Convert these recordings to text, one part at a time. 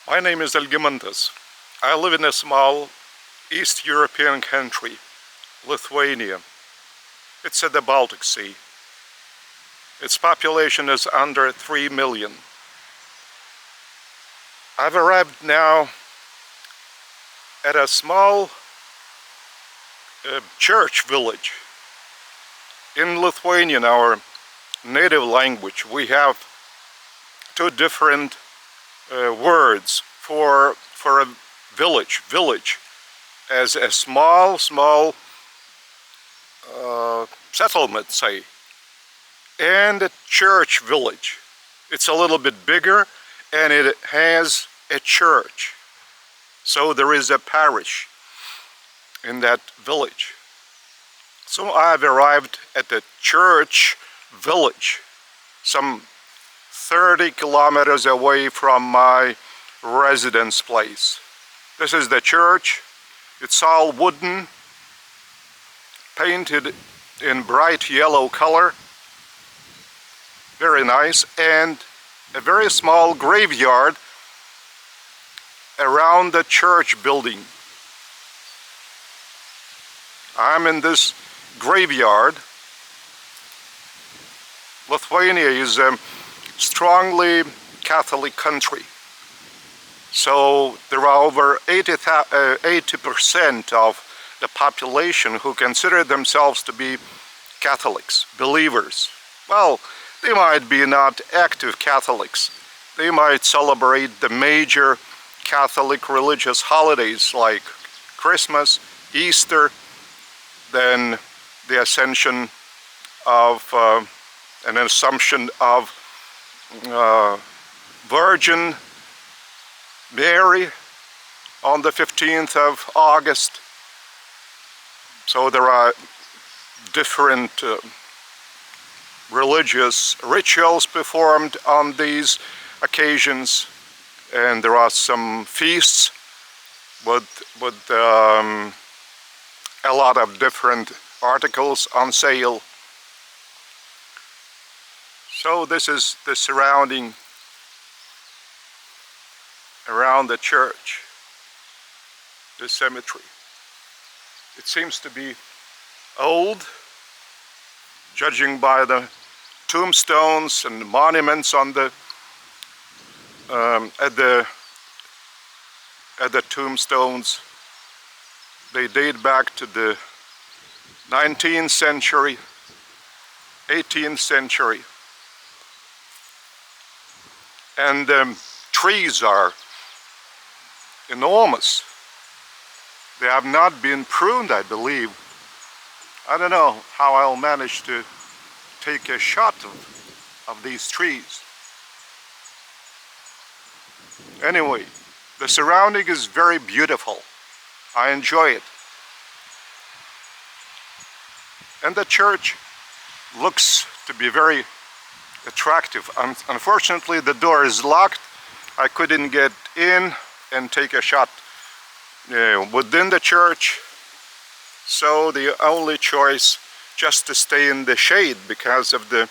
My name is Algimantas. I live in a small East European country, Lithuania. It's at the Baltic Sea. Its population is under 3 million. I've arrived now at a small church village. In Lithuanian, our native language, we have two different words for a village. Village as a small settlement, say, and a church village. It's a little bit bigger and it has a church. So there is a parish in that village. So I've arrived at the church village, some 30 kilometers away from my residence place. This is the church. It's all wooden, painted in bright yellow color. Very nice. And a very small graveyard around the church building. I'm in this graveyard. Lithuania is a strongly Catholic country. So there are over 80% of the population who consider themselves to be Catholics, believers. Well, they might be not active Catholics. They might celebrate the major Catholic religious holidays like Christmas, Easter, then the ascension of an assumption of Virgin Mary on the 15th of August. So there are different religious rituals performed on these occasions, and there are some feasts with a lot of different articles on sale. So this is the surrounding around the church, the cemetery. It seems to be old, judging by the tombstones and monuments on the at the tombstones. They date back to the 19th century, 18th century. And trees are enormous. They have not been pruned, I believe. I don't know how I'll manage to take a shot of these trees. Anyway, the surrounding is very beautiful. I enjoy it. And the church looks to be very attractive. Unfortunately, the door is locked. I couldn't get in and take a shot within the church. So the only choice just to stay in the shade because of the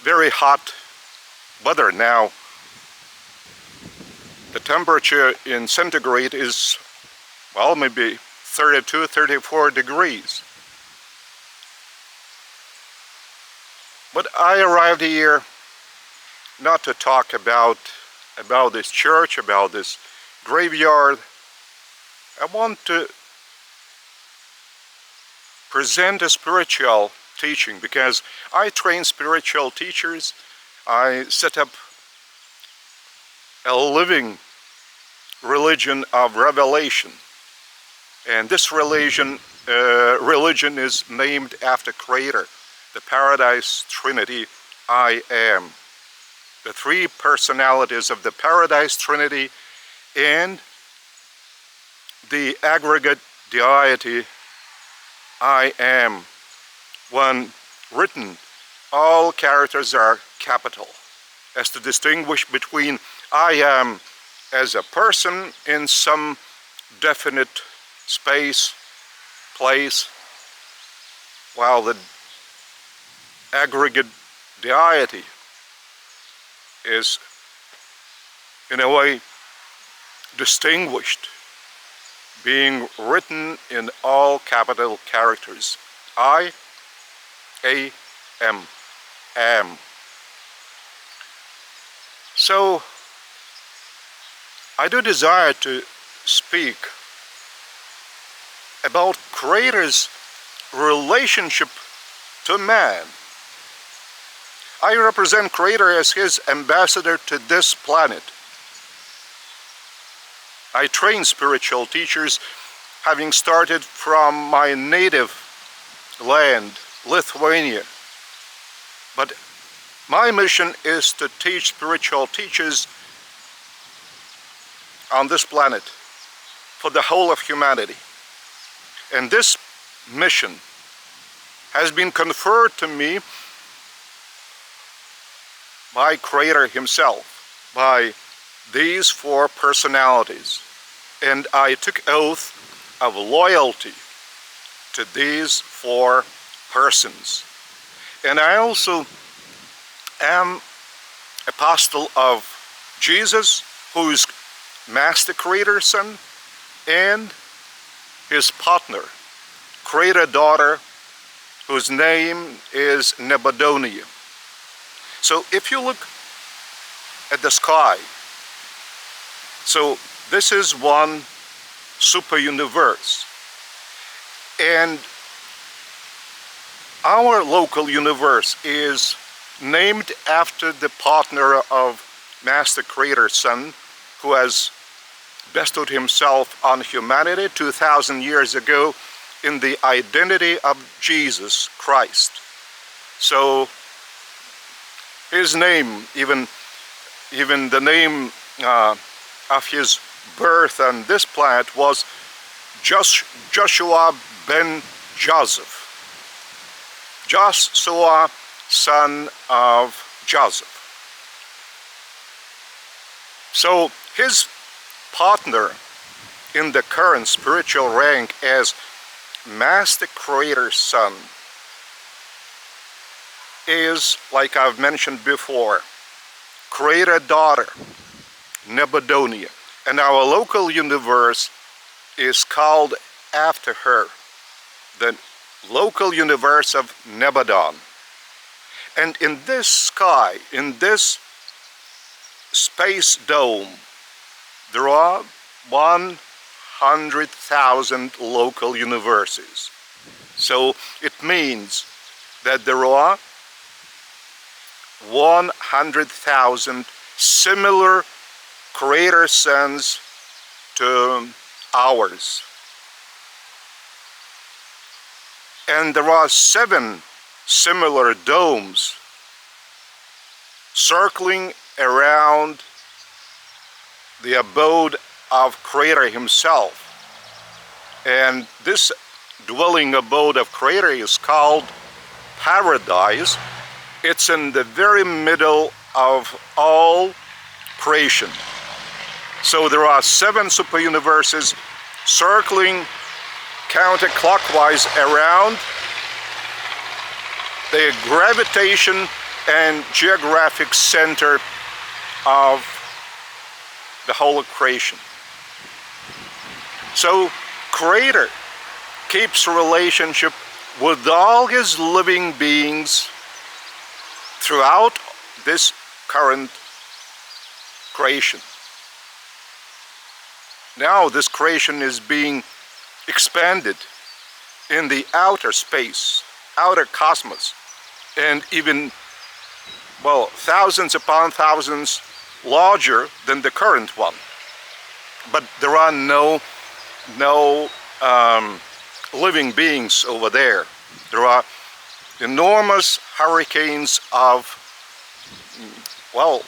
very hot weather now. The temperature in centigrade is, well, maybe 32, 34 degrees. But I arrived here not to talk about this church, about this graveyard. I want to present a spiritual teaching because I train spiritual teachers. I set up a living religion of revelation. And this religion is named after Creator, the Paradise Trinity, I am. The three personalities of the Paradise Trinity and the Aggregate Deity, I am. When written, all characters are capital, as to distinguish between I am as a person in some definite space, place, while the Aggregate Deity is, in a way, distinguished, being written in all capital characters. I, A, M, am. So, I do desire to speak about Creator's relationship to man. I represent Creator as His ambassador to this planet. I train spiritual teachers, having started from my native land, Lithuania. But my mission is to teach spiritual teachers on this planet for the whole of humanity. And this mission has been conferred to me by Creator Himself, by these four personalities. And I took oath of loyalty to these four persons. And I also am apostle of Jesus, who is Master Creator's Son, and His partner, Creator Daughter, whose name is Nebuchadnezzar. So if you look at the sky, so this is one super universe, and our local universe is named after the partner of Master Creator's Son, who has bestowed himself on humanity 2,000 years ago in the identity of Jesus Christ. So his name, even the name of his birth on this planet was Joshua ben Joseph. Joshua, son of Joseph. So his partner in the current spiritual rank as Master Creator's Son is, like I've mentioned before, Creator Daughter, Nebuchadnezzar. And our local universe is called after her, the local universe of Nebuchadnezzar. And in this sky, in this space dome, there are 100,000 local universes. So it means that there are 100,000 similar Creator Sons to ours. And there are 7 similar domes circling around the abode of Creator Himself. And this dwelling abode of Creator is called Paradise. It's in the very middle of all creation. So there are 7 super universes circling counterclockwise around the gravitation and geographic center of the whole of creation. So Creator keeps relationship with all His living beings throughout this current creation. Now this creation is being expanded in the outer space, outer cosmos, and even, well, thousands upon thousands larger than the current one. But there are no living beings over there. There are enormous hurricanes of, well,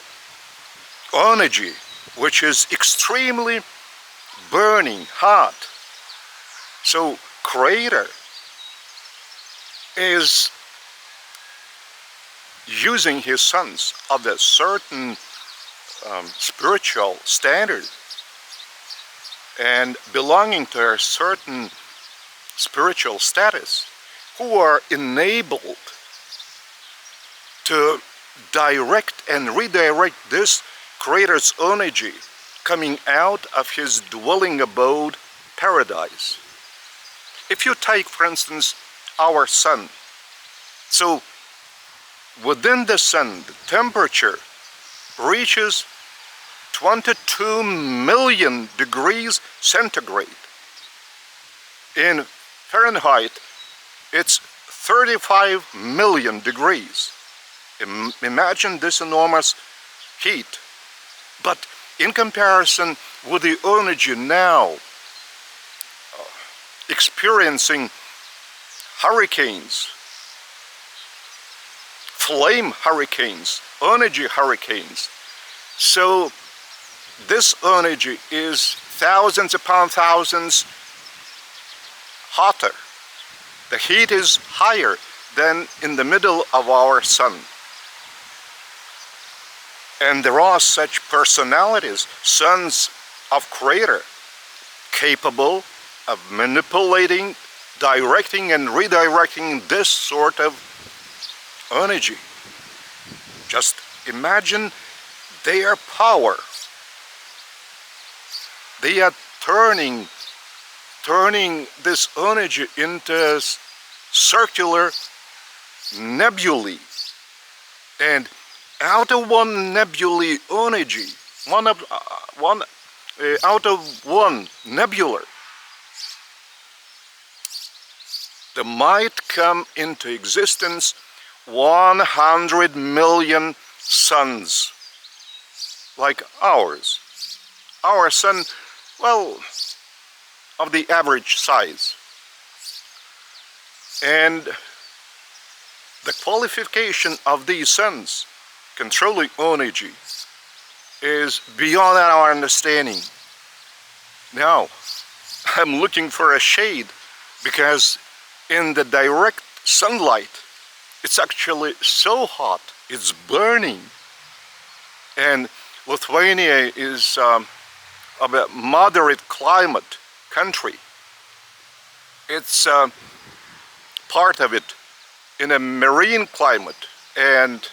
energy, which is extremely burning hot. So Creator is using His sons of a certain spiritual standard and belonging to a certain spiritual status, who are enabled to direct and redirect this Creator's energy coming out of his dwelling abode, paradise. If you take, for instance, our sun, so within the sun, the temperature reaches 22 million degrees centigrade. In Fahrenheit, it's 35 million degrees. Imagine this enormous heat. But in comparison with the energy now experiencing hurricanes, flame hurricanes, energy hurricanes, so this energy is thousands upon thousands hotter. The heat is higher than in the middle of our sun. And there are such personalities, sons of Creator, capable of manipulating, directing and redirecting this sort of energy. Just imagine their power. They are turning this energy into circular nebulae, and out of one nebulae energy, out of one nebula, there might come into existence 100 million suns like ours. Our sun, well, of the average size. And the qualification of these suns controlling energy is beyond our understanding. Now, I'm looking for a shade because in the direct sunlight, it's actually so hot, it's burning. And Lithuania is of a moderate climate country. It's part of it in a marine climate, and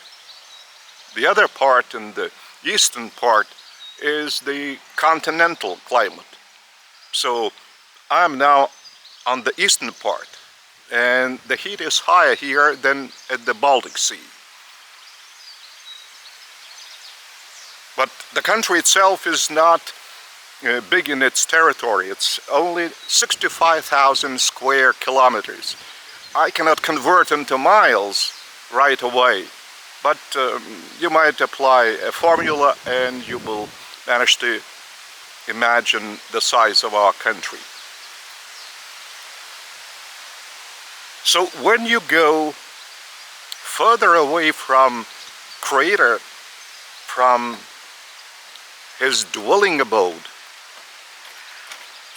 the other part, in the eastern part, is the continental climate. So I'm now on the eastern part, and the heat is higher here than at the Baltic Sea. But the country itself is not big in its territory. It's only 65,000 square kilometers. I cannot convert into miles right away, but you might apply a formula and you will manage to imagine the size of our country. So when you go further away from Creator, from his dwelling abode,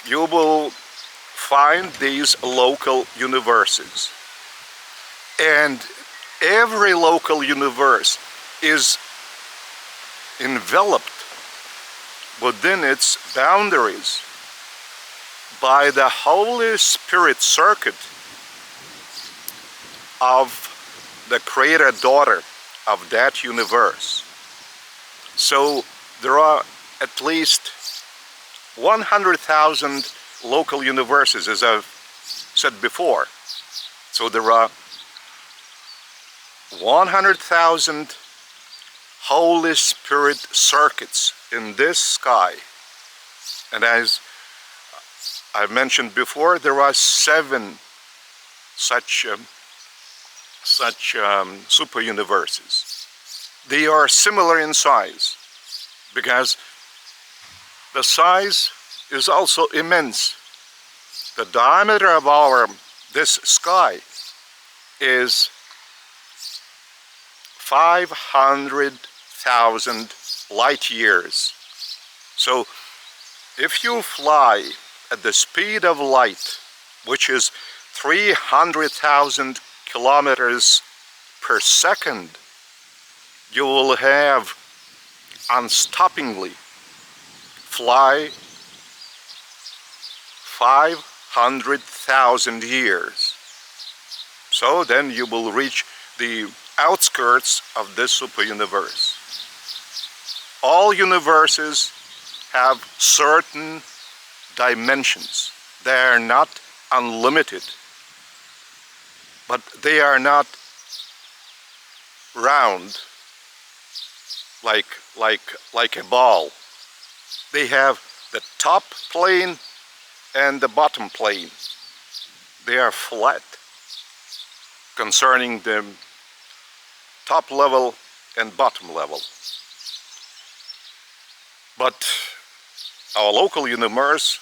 you will find these local universes. And every local universe is enveloped within its boundaries by the Holy Spirit circuit of the Creator daughter of that universe. So there are at least 100,000 local universes, as I've said before. So there are 100,000 Holy Spirit circuits in this sky. And as I've mentioned before, there are 7 such super universes. They are similar in size, because the size is also immense. The diameter of this sky is 500,000 light years. So if you fly at the speed of light, which is 300,000 kilometers per second, you will have unstoppingly fly 500,000 years. So then you will reach the outskirts of this super universe. All universes have certain dimensions. They are not unlimited, but they are not round like a ball. They have the top plane and the bottom plane. They are flat concerning the top level and bottom level. But our local universe,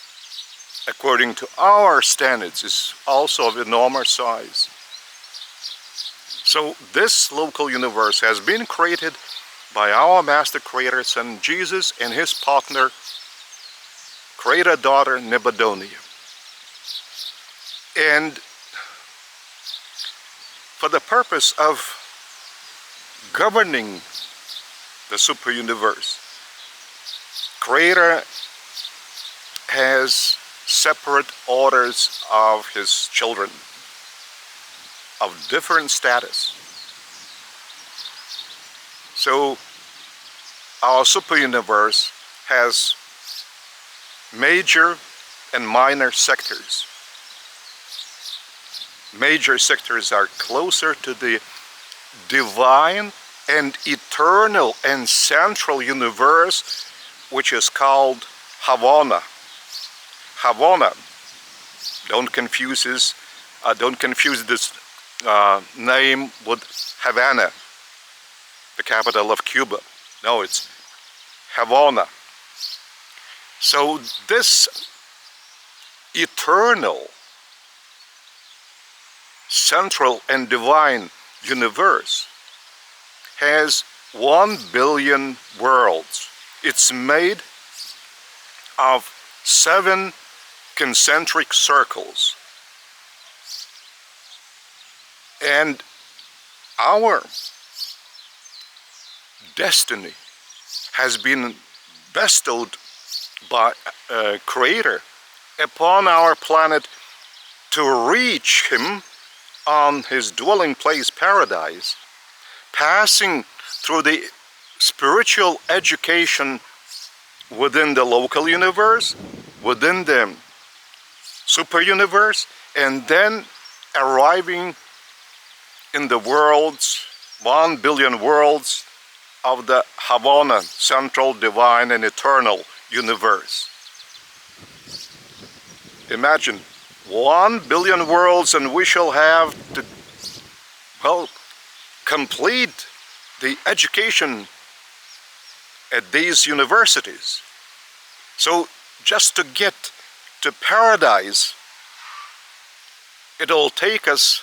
according to our standards, is also of enormous size. So this local universe has been created by our Master Creator, Son Jesus, and his partner, Creator Daughter Nebudonia. And for the purpose of governing the super universe, Creator has separate orders of his children of different status. So our super universe has major and minor sectors. Major sectors are closer to the divine and eternal and central universe, which is called Havana. Havana. Don't confuse this name with Havana, the capital of Cuba. No, it's Havana. So this eternal, central and divine universe has 1 billion worlds. It's made of 7 concentric circles. And our destiny has been bestowed by Creator upon our planet to reach him on his dwelling place, Paradise, passing through the spiritual education within the local universe, within the super universe, and then arriving in the worlds, 1 billion worlds of the Havana, central, divine, and eternal universe. Imagine 1 billion worlds, and we shall have to, well, complete the education at these universities. So just to get to Paradise, it'll take us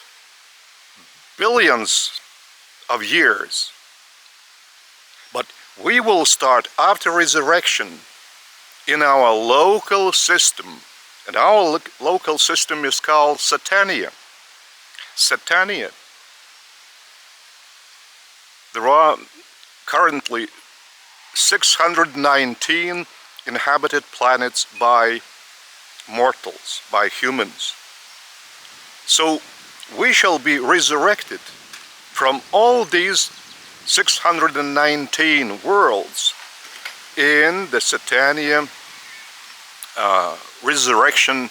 billions of years. But we will start after resurrection in our local system. And our local system is called Satania. Satania. There are currently 619 inhabited planets by mortals, by humans. So we shall be resurrected from all these 619 worlds in the Satania resurrection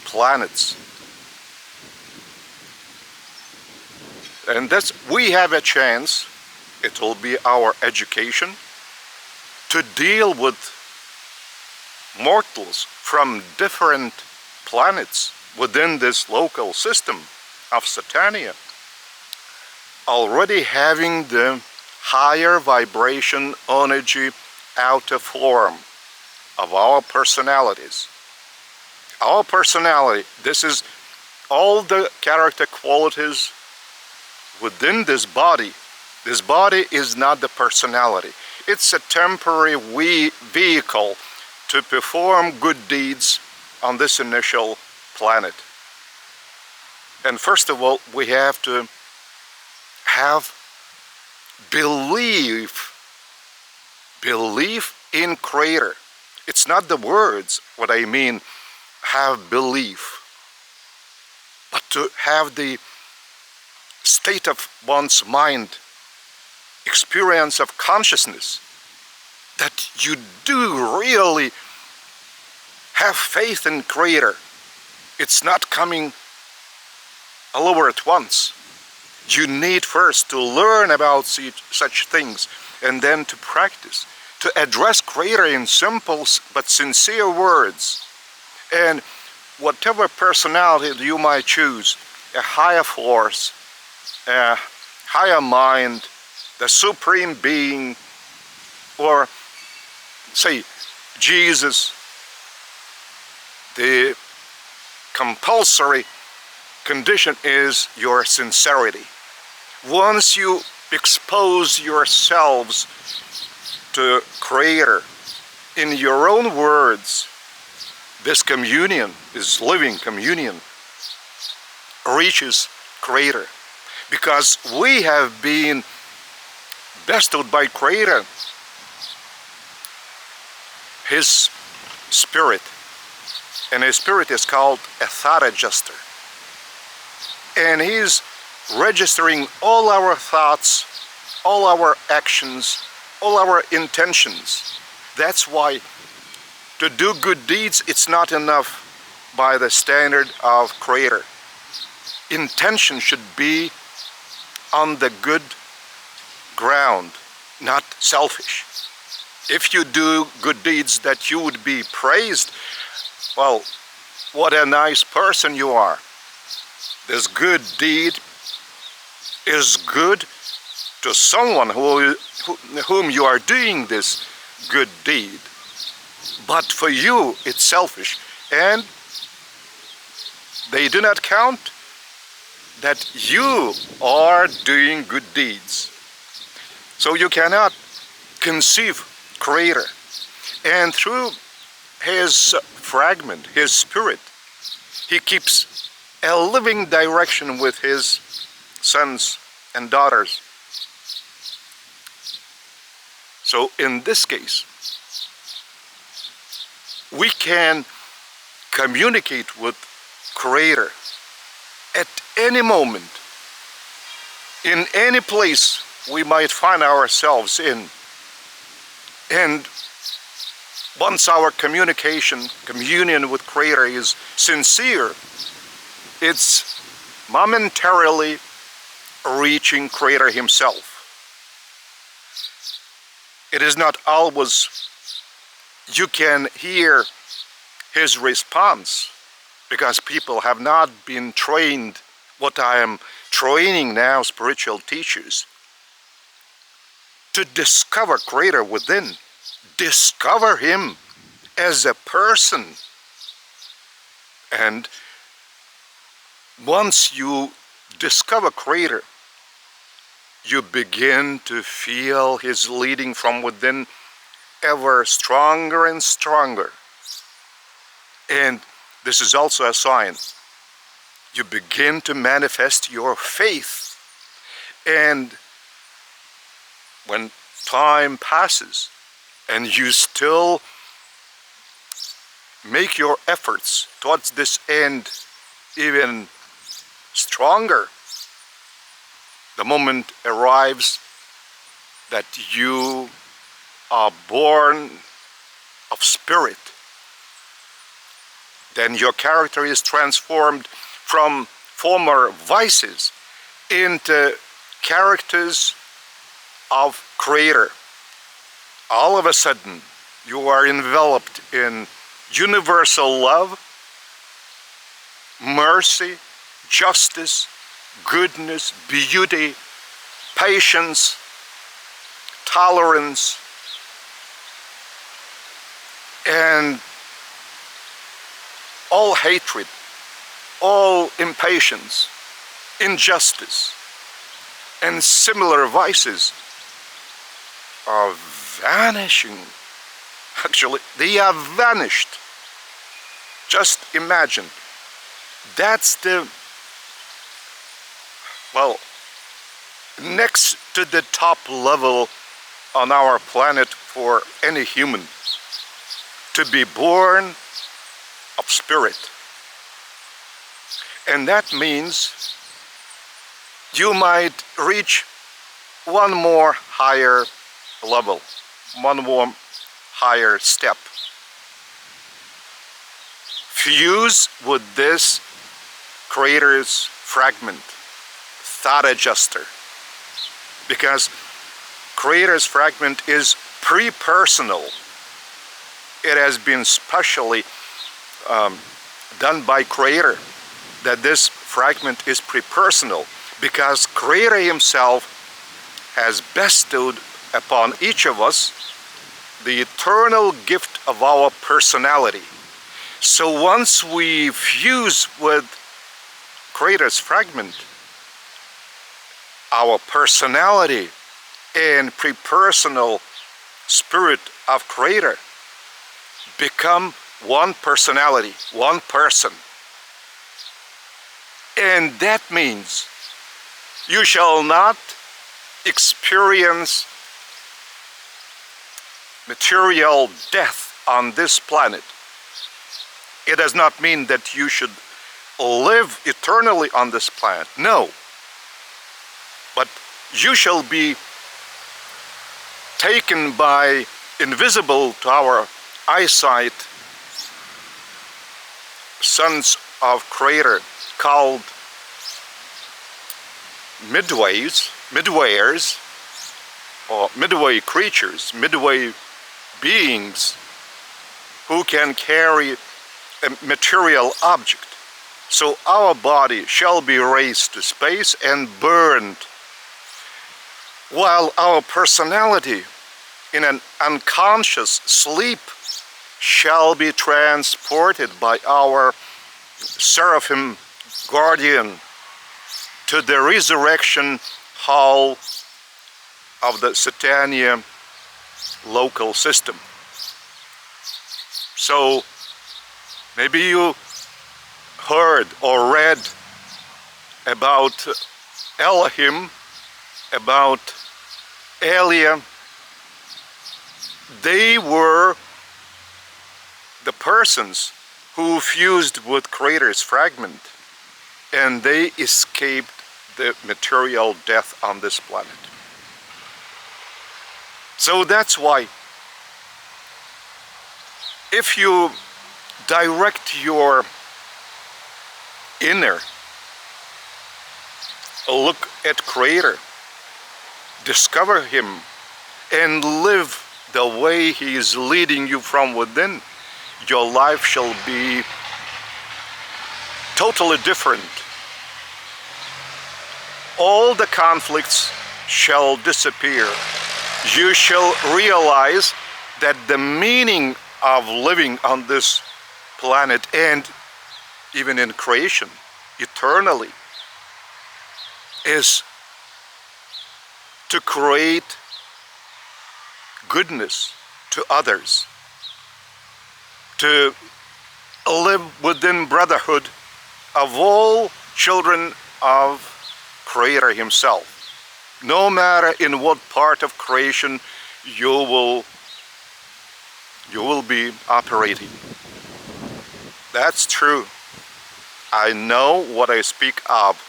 planets. And that's, we have a chance, it will be our education, to deal with mortals from different planets within this local system of Satania, already having the higher vibration energy outer form of our personalities. Our personality, this is all the character qualities within this body. This body is not the personality. It's a temporary vehicle to perform good deeds on this initial planet. And first of all, we have to have belief in Creator. It's not the words, what I mean, have belief, but to have the state of one's mind, experience of consciousness, that you do really have faith in Creator. It's not coming all over at once. You need first to learn about such things and then to practice, to address Creator in simple but sincere words. And whatever personality you might choose, a higher force, a higher mind, the Supreme Being, or say Jesus, the compulsory condition is your sincerity. Once you expose yourselves to Creator in your own words, this communion, this living communion, reaches Creator. Because we have been bestowed by Creator His Spirit. And His Spirit is called a thought adjuster. And He's registering all our thoughts, all our actions, all our intentions. That's why to do good deeds, it's not enough by the standard of Creator. Intention should be on the good ground, not selfish. If you do good deeds that you would be praised, well, what a nice person you are. This good deed is good to someone whom you are doing this good deed. But for you, it's selfish. And they do not count that you are doing good deeds. So you cannot conceive Creator. And through His fragment, His Spirit, He keeps a living direction with His sons and daughters. So in this case, we can communicate with Creator at any moment, in any place we might find ourselves in. And once our communion with Creator is sincere, it's momentarily reaching Creator Himself. It is not always you can hear His response, because people have not been trained what I am training now spiritual teachers to discover Creator within, discover Him as a person. And once you discover Creator, you begin to feel His leading from within ever stronger and stronger. And this is also a sign. You begin to manifest your faith. And when time passes and you still make your efforts towards this end even stronger, the moment arrives that you are born of Spirit. Then your character is transformed from former vices into characters of Creator. All of a sudden, you are enveloped in universal love, mercy, justice, goodness, beauty, patience, tolerance, and all hatred, all impatience, injustice, and similar vices are vanishing. Actually, they have vanished. Just imagine. That's the, well, next to the top level on our planet for any human, to be born of Spirit. And that means you might reach one more higher level, one more higher step. Fuse with this Creator's fragment, thought adjuster, because Creator's fragment is pre-personal. It has been specially done by Creator that this fragment is pre-personal, because Creator Himself has bestowed upon each of us the eternal gift of our personality. So once we fuse with Creator's fragment, our personality and pre-personal spirit of Creator become one personality, one person. And that means you shall not experience material death on this planet. It does not mean that you should live eternally on this planet. No. But you shall be taken by invisible to our eyesight sons of Creator called midwayers, or midway creatures, midway beings who can carry a material object. So our body shall be raised to space and burned, while our personality in an unconscious sleep shall be transported by our seraphim guardian to the resurrection hall of the Satania local system. So maybe you heard or read about Elohim, about Elia. They were the persons who fused with Creator's fragment, and they escaped the material death on this planet. So that's why if you direct your inner, look at Creator, discover Him, and live the way He is leading you from within, your life shall be totally different. All the conflicts shall disappear. You shall realize that the meaning of living on this planet, and even in creation eternally, is to create goodness to others, to live within brotherhood of all children of Creator Himself. No matter in what part of creation you will be operating. That's true. I know what I speak of.